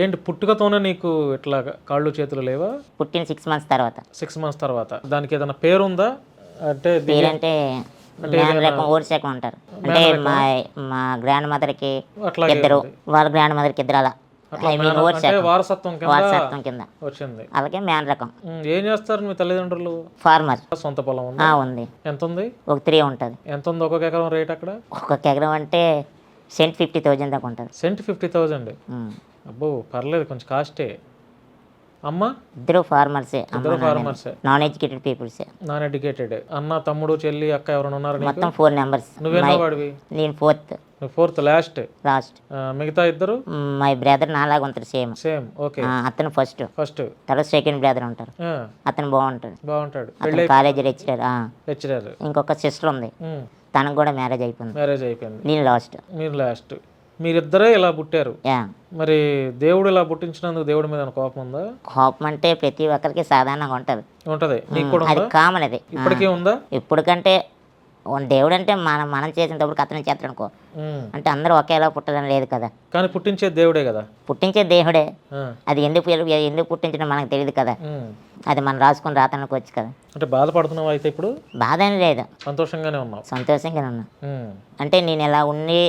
ఏంటి పుట్టుకతోనే నీకు ఇట్లా కాళ్ళు చేతులు లేవా? పుట్టిన 6 మంత్స్ తర్వాత. 6 మంత్స్ తర్వాత. దానికి ఏదైనా పేరుందా? అంటే పేరంటే మేనరకం, ఓర్సకం అంటారు. అంటే మా గ్రాండ్ మదర్కి అట్లాగే ఇద్దరు, వాళ్ళ గ్రాండ్ మదర్కి ఇద్దరు, అలా అట్లా ఐ మీన్ ఓర్సకం, వారసత్వం కింద వచ్చింది. అలాగే మేనరకం. ఏం చేస్తారు మీ తల్లిదండ్రులు? ఫార్మర్. సొంత పొలం ఉందా? ఉంది. ఎంత ఉంది? ఒక 3 ఉంటుంది. ఎంత ఉంది ఒక్కొక్క ఎకరం రేట్ అక్కడ? ఒక్కొక్క ఎకరం అంటే సెంట్ 50,000 దాకా ఉంటుంది. సెంట్ 50,000? అబ్బో, పర్లేదు, కొంచెం కాస్టే. అమ్మ? ఇద్దరు ఫార్మర్సే. ఇద్దరు ఫార్మర్సే. నాన్ ఎడ్యుకేటెడ్ పీపుల్సే. Non educated. అన్న, తమ్ముడు, చెల్లి, అక్క ఎవరైనా ఉన్నారు? మొత్తం 4 మెంబర్స్. నువ్వేనా వాడివి? నేను ఫోర్త్. నువ్వు ఫోర్త్, లాస్ట్. మిగతా ఇద్దరు? మై బ్రదర్ నాలాగా ఉంటారు, సేమ్. ఓకే. అతను ఫస్ట్. తర్వాత సెకండ్ బ్రదర్ ఉంటారు, అతను బాగుంటాడు. College lecturer. ఇంకొక సిస్టర్ ఉంది, తనకు కూడా మ్యారేజ్ అయిపోయింది. నేను లాస్ట్. మీరు లాస్ట్. మీరిద్దరే ఇలా పుట్టారు. మరి దేవుడు ఇలా పుట్టించినందుకు దేవుడి మీద కోపం ఉందా? కోపం అంటే ప్రతి ఒక్కరికి సాధారణంగా ఉంటది. నీకు కూడా అది కామన్. అది ఇప్పటికీ ఉందా? ఇప్పటికంటే దేవుడు అంటే మనం చేసినప్పుడు అతను చేస్తాడు అనుకో, అంటే అందరూ ఒకేలా పుట్టాలని లేదు కదా. కానీ పుట్టించే దేవుడే కదా. పుట్టించే దేవుడే. అది ఎందుకు పుట్టించడం మనకు తెలియదు కదా. అది మనం రాసుకుని రాతనికి వచ్చు కదా. అంటే బాధపడుతున్నావు అయితే ఇప్పుడు? బాధ అని లేదు, సంతోషంగానే ఉన్నావు. సంతోషంగానే ఉన్నా. అంటే నేను ఇలా ఉండి